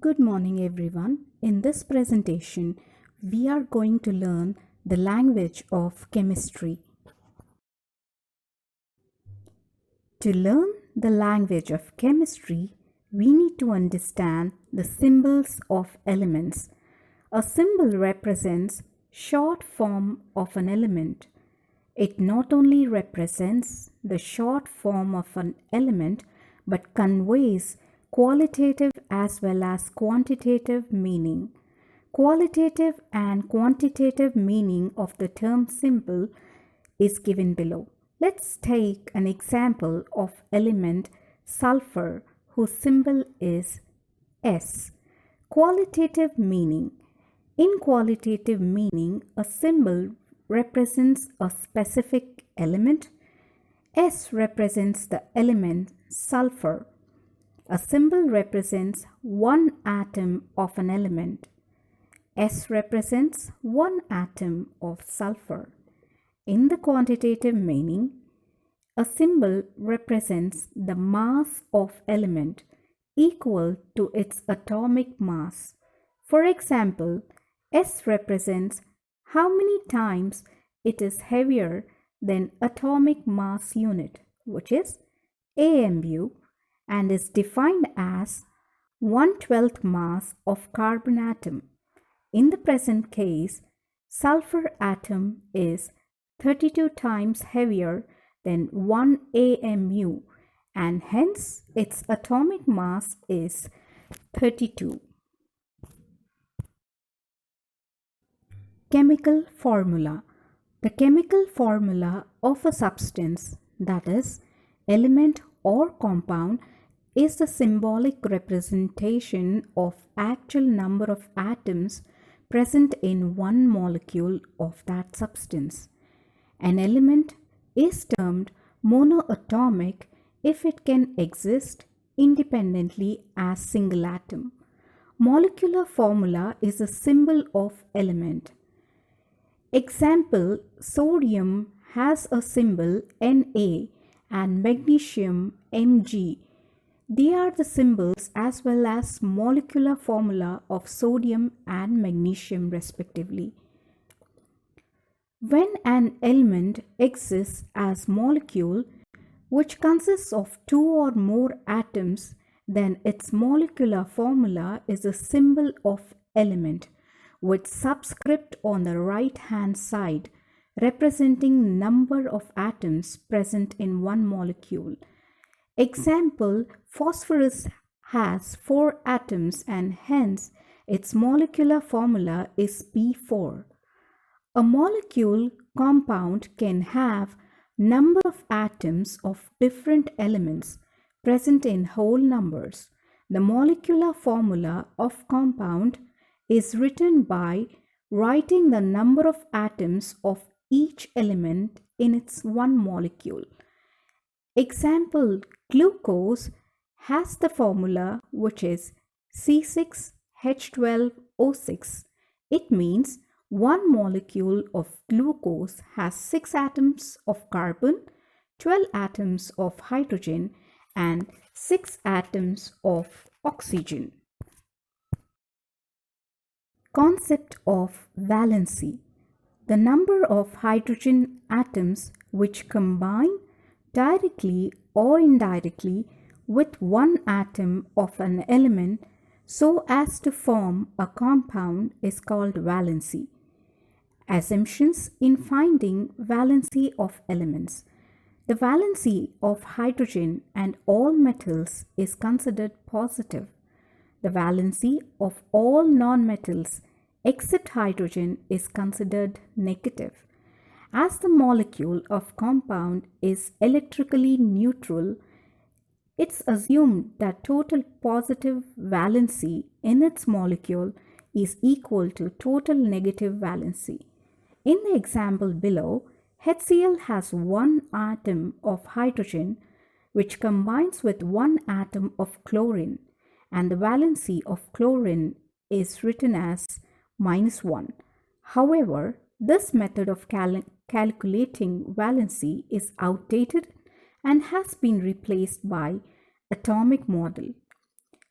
Good morning, everyone. In this presentation, we are going to learn the language of chemistry. To learn the language of chemistry, we need to understand the symbols of elements. A symbol represents short form of an element. It not only represents the short form of an element but conveys qualitative as well as quantitative meaning. Qualitative and quantitative meaning of the term symbol is given below. Let's take an example of element sulfur whose symbol is S. Qualitative meaning. In qualitative meaning, a symbol represents a specific element. S represents the element sulfur. A symbol represents one atom of an element. S represents one atom of sulfur. In the quantitative meaning, a symbol represents the mass of element equal to its atomic mass. For example, S represents how many times it is heavier than atomic mass unit, which is AMU, and is defined as 1/12th mass of carbon atom. In the present case, sulfur atom is 32 times heavier than 1 AMU, and hence its atomic mass is 32. Chemical formula. The chemical formula of a substance, that is, element or compound, is the symbolic representation of actual number of atoms present in one molecule of that substance. An element is termed monoatomic if it can exist independently as single atom. Molecular formula is a symbol of element. Example, sodium has a symbol Na and magnesium Mg. They are the symbols as well as molecular formula of sodium and magnesium respectively. When an element exists as molecule which consists of two or more atoms, then its molecular formula is a symbol of element with subscript on the right hand side representing number of atoms present in one molecule. Example, phosphorus has 4 atoms and hence its molecular formula is P4. A molecule compound can have number of atoms of different elements present in whole numbers. The molecular formula of compound is written by writing the number of atoms of each element in its one molecule. Example, glucose has the formula which is C6H12O6. It means one molecule of glucose has 6 atoms of carbon, 12 atoms of hydrogen, and 6 atoms of oxygen. Concept of valency. The number of hydrogen atoms which combine directly or indirectly with one atom of an element so as to form a compound is called valency. Assumptions in finding valency of elements. The valency of hydrogen and all metals is considered positive. The valency of all nonmetals except hydrogen is considered negative. As the molecule of compound is electrically neutral, it's assumed that total positive valency in its molecule is equal to total negative valency. In the example below, HCl has one atom of hydrogen which combines with one atom of chlorine, and the valency of chlorine is written as -1. However, this method of calculating valency is outdated and has been replaced by atomic model.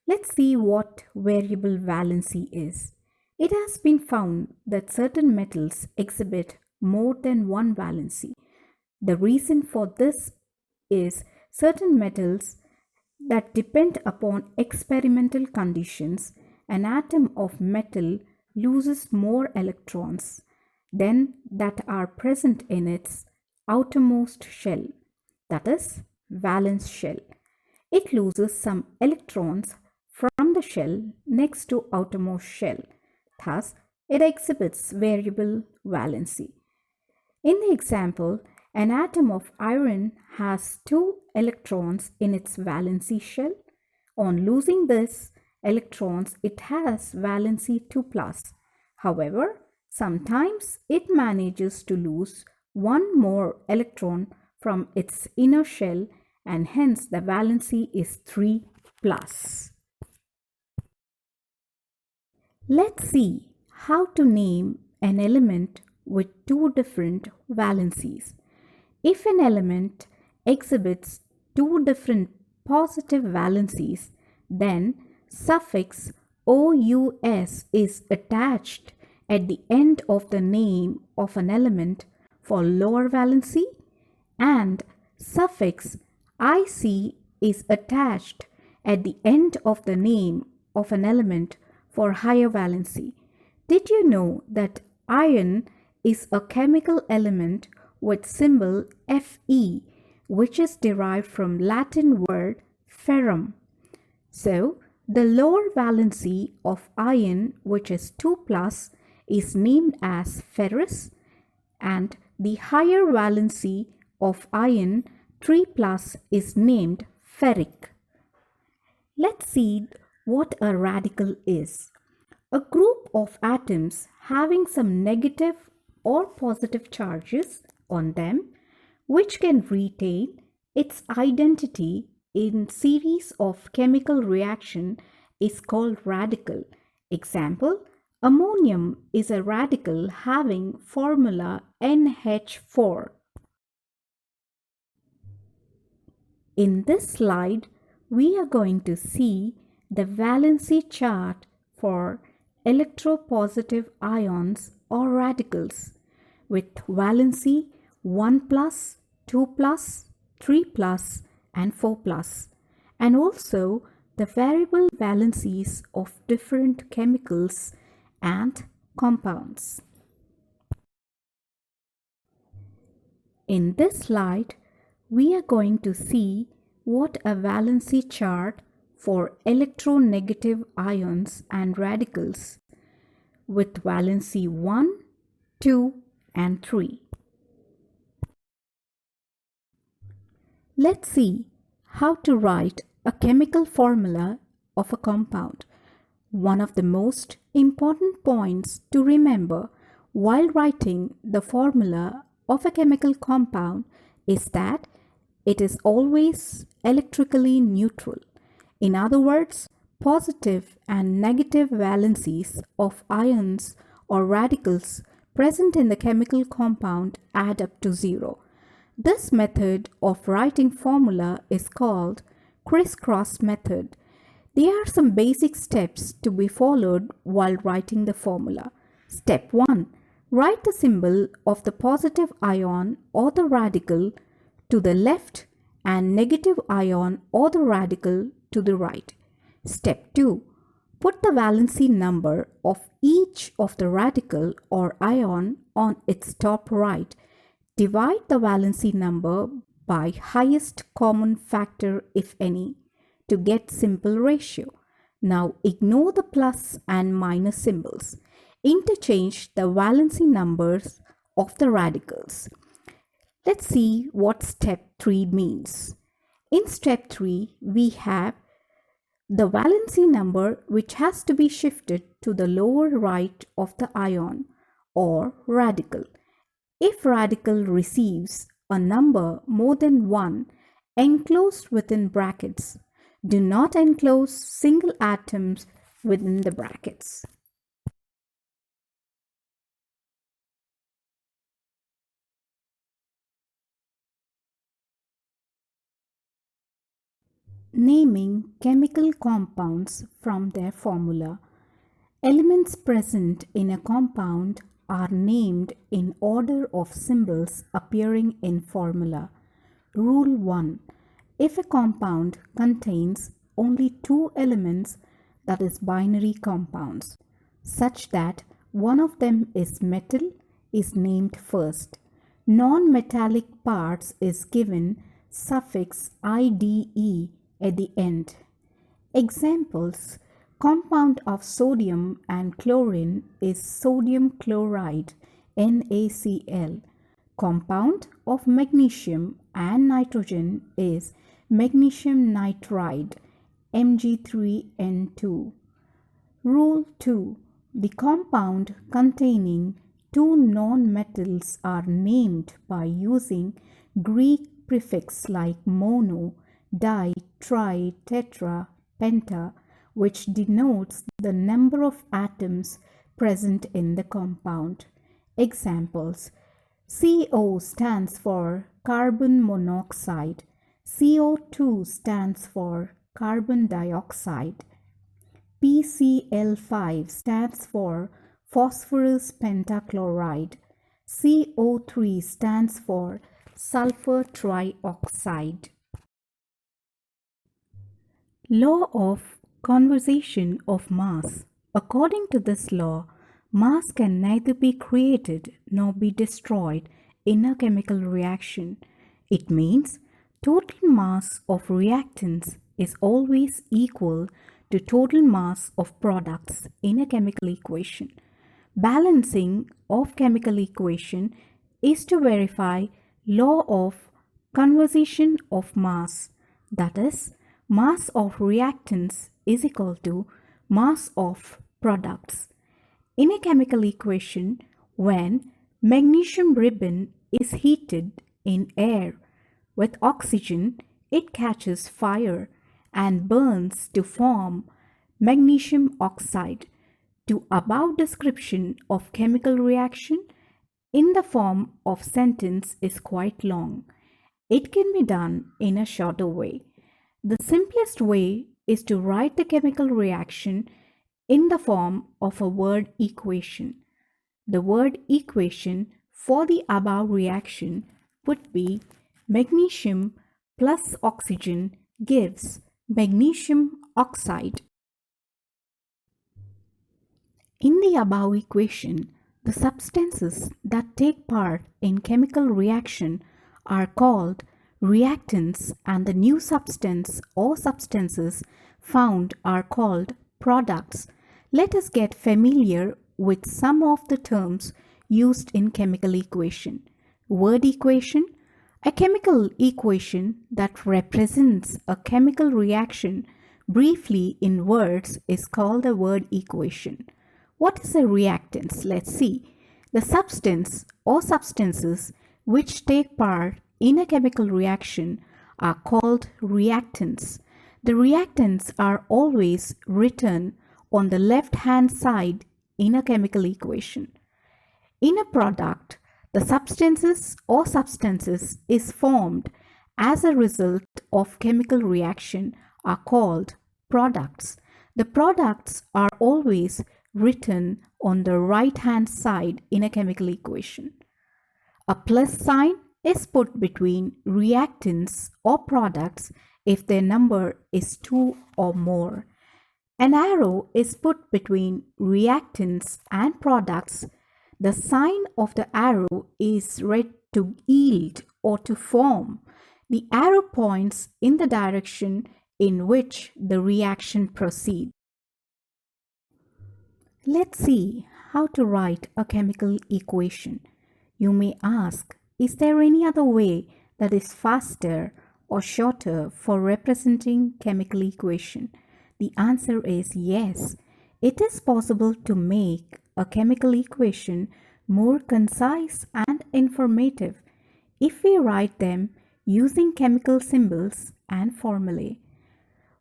Let's see what variable valency is. It has been found that certain metals exhibit more than one valency. The reason for this is certain metals that depend upon experimental conditions, an atom of metal loses more electrons than that are present in its outermost shell, that is, valence shell. It loses some electrons from the shell next to outermost shell. Thus, it exhibits variable valency. In the example, an atom of iron has 2 electrons in its valency shell. On losing this electrons, it has valency 2 plus. However, sometimes it manages to lose one more electron from its inner shell and hence the valency is 3 plus. Let's see how to name an element with two different valencies. If an element exhibits two different positive valencies, then suffix OUS is attached at the end of the name of an element for lower valency and suffix IC is attached at the end of the name of an element for higher valency. Did you know that iron is a chemical element with symbol Fe, which is derived from Latin word ferrum? So, the lower valency of iron, which is 2 plus, is named as ferrous, and the higher valency of iron 3 plus is named ferric. Let's see what a radical is. A group of atoms having some negative or positive charges on them which can retain its identity in series of chemical reaction is called radical. Example, ammonium is a radical having formula NH4. In this slide, we are going to see the valency chart for electropositive ions or radicals with valency 1 plus, 2 plus, 3 plus and 4 plus, and also the variable valencies of different chemicals and compounds. In this slide, we are going to see what a valency chart for electronegative ions and radicals with valency 1, 2 and 3. Let's see how to write a chemical formula of a compound. One of the most important points to remember while writing the formula of a chemical compound is that it is always electrically neutral. In other words, positive and negative valencies of ions or radicals present in the chemical compound add up to 0. This method of writing formula is called crisscross method. There are some basic steps to be followed while writing the formula. Step 1. Write the symbol of the positive ion or the radical to the left and negative ion or the radical to the right. Step 2. Put the valency number of each of the radical or ion on its top right. Divide the valency number by highest common factor if any to get simple ratio. Now ignore the plus and minus symbols. Interchange the valency numbers of the radicals. Let's see what step 3 means. In step 3, we have the valency number which has to be shifted to the lower right of the ion or radical. If radical receives a number more than 1 enclosed within brackets, do not enclose single atoms within the brackets. Naming chemical compounds from their formula. Elements present in a compound are named in order of symbols appearing in formula. Rule 1. If a compound contains only two elements, that is binary compounds, such that one of them is metal, is named first. Non-metallic parts is given suffix IDE at the end. Examples: compound of sodium and chlorine is sodium chloride NaCl. Compound of magnesium and nitrogen is magnesium nitride Mg3N2. Rule 2. The compound containing two non-metals are named by using Greek prefix like mono, di, tri, tetra, penta, which denotes the number of atoms present in the compound. Examples: CO stands for carbon monoxide, CO2 stands for carbon dioxide, PCl5 stands for phosphorus pentachloride, CO3 stands for sulfur trioxide. Law of conservation of mass. According to this law, mass can neither be created nor be destroyed in a chemical reaction. It means total mass of reactants is always equal to total mass of products in a chemical equation. Balancing of chemical equation is to verify law of conservation of mass, that is, mass of reactants is equal to mass of products. In a chemical equation, when magnesium ribbon is heated in air with oxygen, it catches fire and burns to form magnesium oxide. To above description of chemical reaction in the form of sentence is quite long. It can be done in a shorter way. The simplest way is to write the chemical reaction in the form of a word equation. The word equation for the above reaction would be magnesium plus oxygen gives magnesium oxide. In the above equation, the substances that take part in chemical reaction are called reactants, and the new substance or substances found are called products. Let us get familiar with some of the terms used in chemical equation. Word equation: a chemical equation that represents a chemical reaction briefly in words is called a word equation. What is a reactants? Let's see. The substance or substances which take part in a chemical reaction are called reactants. The reactants are always written on the left-hand side in a chemical equation. In a product, the substances or substances is formed as a result of chemical reaction are called products. The products are always written on the right-hand side in a chemical equation. A plus sign is put between reactants or products if their number is 2 or more. An arrow is put between reactants and products. The sign of the arrow is read to yield or to form. The arrow points in the direction in which the reaction proceeds. Let's see how to write a chemical equation. You may ask, is there any other way that is faster or shorter for representing chemical equation? The answer is yes. It is possible to make a chemical equation more concise and informative if we write them using chemical symbols and formulae.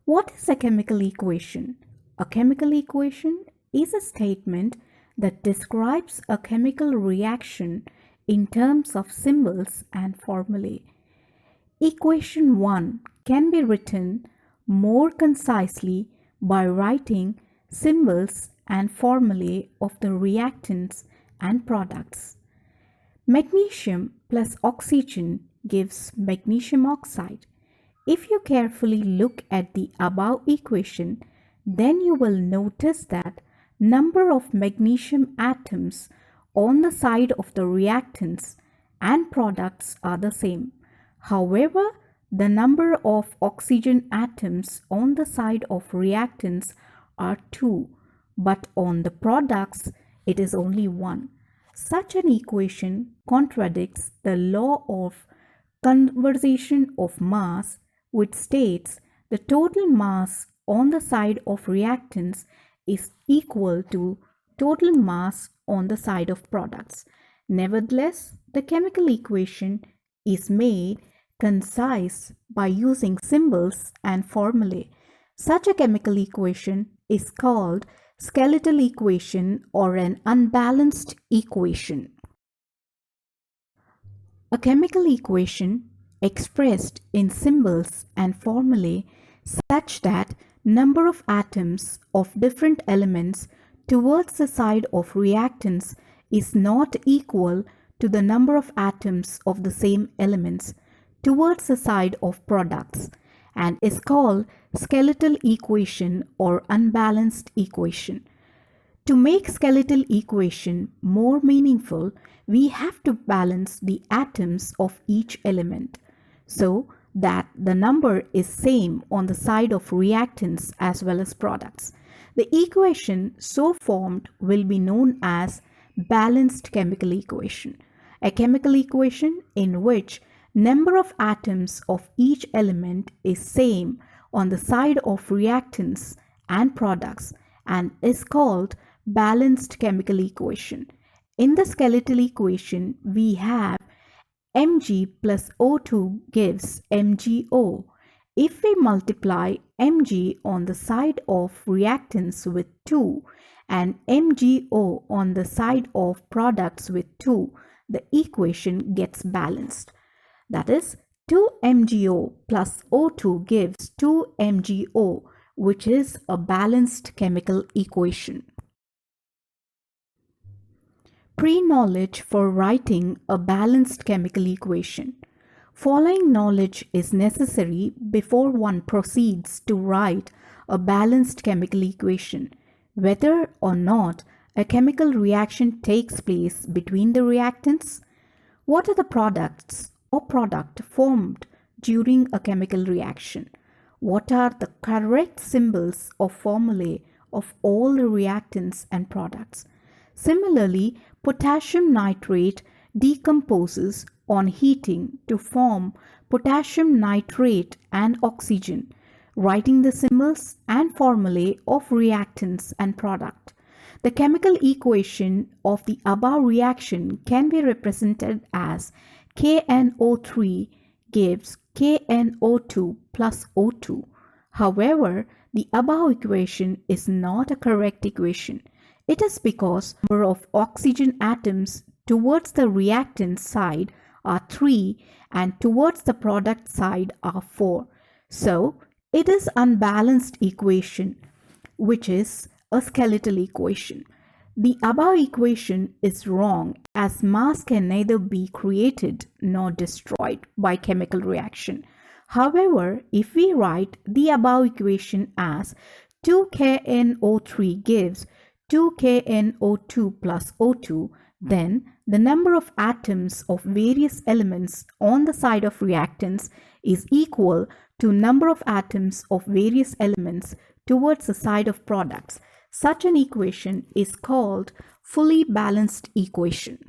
What is a chemical equation? A chemical equation is a statement that describes a chemical reaction in terms of symbols and formulae. Equation 1 can be written more concisely by writing symbols and formulae of the reactants and products. Magnesium plus oxygen gives magnesium oxide. If you carefully look at the above equation, then you will notice that number of magnesium atoms on the side of the reactants and products are the same. However, the number of oxygen atoms on the side of reactants are 2, but on the products it is only 1. Such an equation contradicts the law of conservation of mass, which states the total mass on the side of reactants is equal to total mass on the side of products. Nevertheless, the chemical equation is made concise by using symbols and formulae. Such a chemical equation is called skeletal equation or an unbalanced equation. A chemical equation expressed in symbols and formulae such that number of atoms of different elements towards the side of reactants is not equal to the number of atoms of the same elements towards the side of products and is called skeletal equation or unbalanced equation. To make skeletal equation more meaningful, we have to balance the atoms of each element so that the number is same on the side of reactants as well as products. The equation so formed will be known as balanced chemical equation, a chemical equation in which number of atoms of each element is same on the side of reactants and products and is called balanced chemical equation. In the skeletal equation, we have Mg plus O2 gives MgO. If we multiply Mg on the side of reactants with 2 and MgO on the side of products with 2, the equation gets balanced. That is, 2MgO plus O2 gives 2MgO, which is a balanced chemical equation. Pre-knowledge for writing a balanced chemical equation. Following knowledge is necessary before one proceeds to write a balanced chemical equation, whether or not a chemical reaction takes place between the reactants. What are the products or product formed during a chemical reaction? What are the correct symbols or formulae of all the reactants and products? Similarly, potassium nitrate decomposes on heating to form potassium nitrate and oxygen, writing the symbols and formulae of reactants and product. The chemical equation of the above reaction can be represented as KNO3 gives KNO2 plus O2. However, the above equation is not a correct equation. It is because the number of oxygen atoms towards the reactant side are 3 and towards the product side are 4. So, it is unbalanced equation, which is a skeletal equation. The above equation is wrong as mass can neither be created nor destroyed by chemical reaction. However, if we write the above equation as 2KNO3 gives 2KNO2 plus O2, then the number of atoms of various elements on the side of reactants is equal to number of atoms of various elements towards the side of products. Such an equation is called fully balanced equation.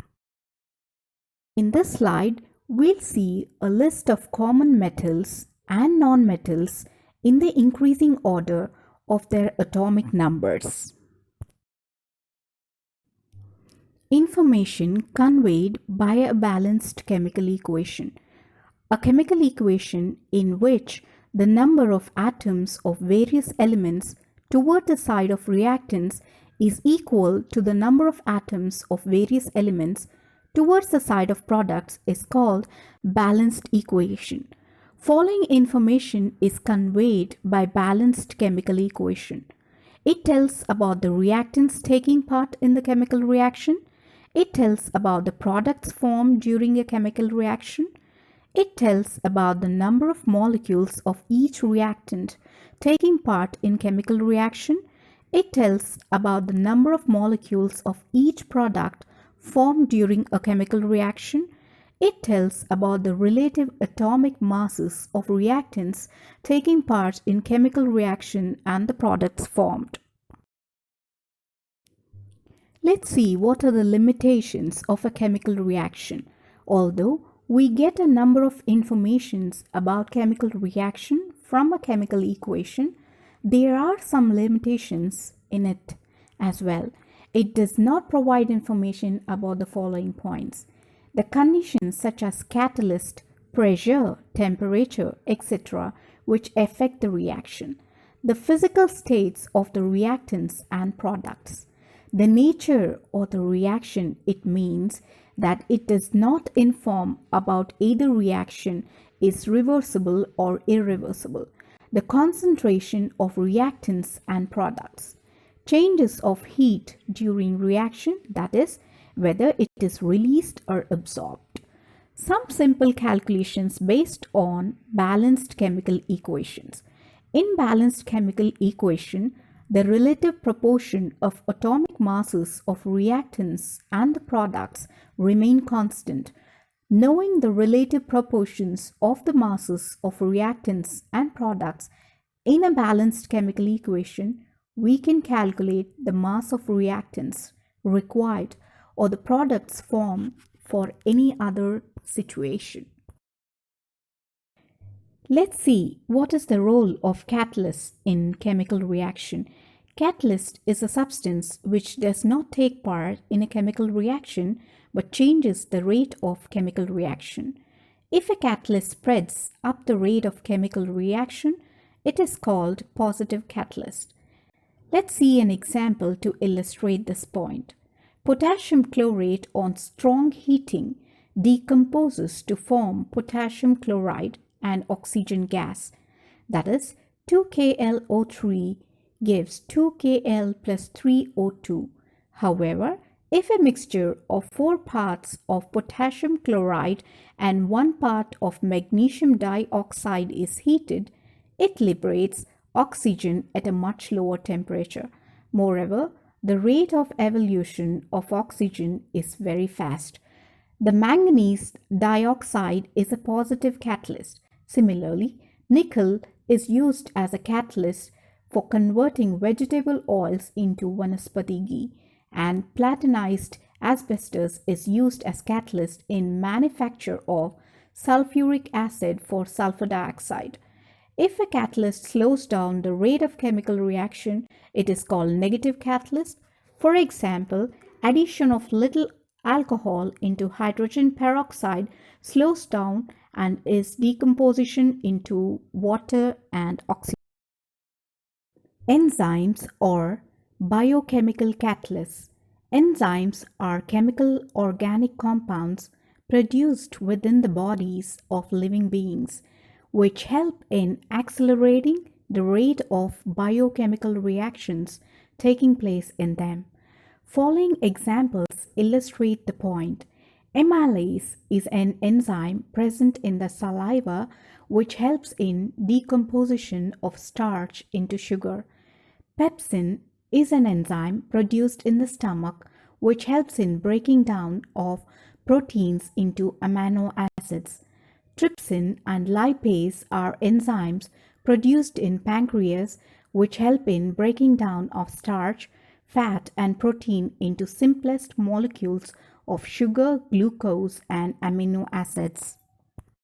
In this slide, we'll see a list of common metals and nonmetals in the increasing order of their atomic numbers. Information conveyed by a balanced chemical equation. A chemical equation in which the number of atoms of various elements toward the side of reactants is equal to the number of atoms of various elements towards the side of products is called balanced equation. Following information is conveyed by balanced chemical equation. It tells about the reactants taking part in the chemical reaction. It tells about the products formed during a chemical reaction. It tells about the number of molecules of each reactant taking part in chemical reaction. It tells about the number of molecules of each product formed during a chemical reaction. It tells about the relative atomic masses of reactants taking part in chemical reaction and the products formed. Let's see what are the limitations of a chemical reaction. Although we get a number of informations about chemical reaction from a chemical equation, there are some limitations in it as well. It does not provide information about the following points: the conditions such as catalyst, pressure, temperature, etc., which affect the reaction, the physical states of the reactants and products, the nature of the reaction. It means that it does not inform about either reaction is reversible or irreversible, the concentration of reactants and products, changes of heat during reaction, that is, whether it is released or absorbed. Some simple calculations based on balanced chemical equations. In balanced chemical equation, the relative proportion of atomic masses of reactants and the products remain constant. Knowing the relative proportions of the masses of reactants and products in a balanced chemical equation, we can calculate the mass of reactants required or the products formed for any other situation. Let's see what is the role of catalyst in chemical reaction. Catalyst is a substance which does not take part in a chemical reaction but changes the rate of chemical reaction. If a catalyst spreads up the rate of chemical reaction, it is called positive catalyst. Let's see an example to illustrate this point. Potassium chlorate on strong heating decomposes to form potassium chloride and oxygen gas. That is, 2KlO3 gives 2Kl plus 3O2. However, if a mixture of 4 parts of potassium chloride and 1 part of magnesium dioxide is heated, it liberates oxygen at a much lower temperature. Moreover, the rate of evolution of oxygen is very fast. The manganese dioxide is a positive catalyst. Similarly, nickel is used as a catalyst for converting vegetable oils into vanaspati ghee, and platinized asbestos is used as catalyst in manufacture of sulfuric acid for sulfur dioxide. If a catalyst slows down the rate of chemical reaction, it is called negative catalyst. For example, addition of little alcohol into hydrogen peroxide slows down and is decomposition into water and oxygen. Enzymes or biochemical catalysts. Enzymes are chemical organic compounds produced within the bodies of living beings, which help in accelerating the rate of biochemical reactions taking place in them. Following examples illustrate the point. Amylase is an enzyme present in the saliva which helps in decomposition of starch into sugar. Pepsin is an enzyme produced in the stomach which helps in breaking down of proteins into amino acids. Trypsin and lipase are enzymes produced in pancreas which help in breaking down of starch, fat and protein into simplest molecules of sugar, glucose and amino acids.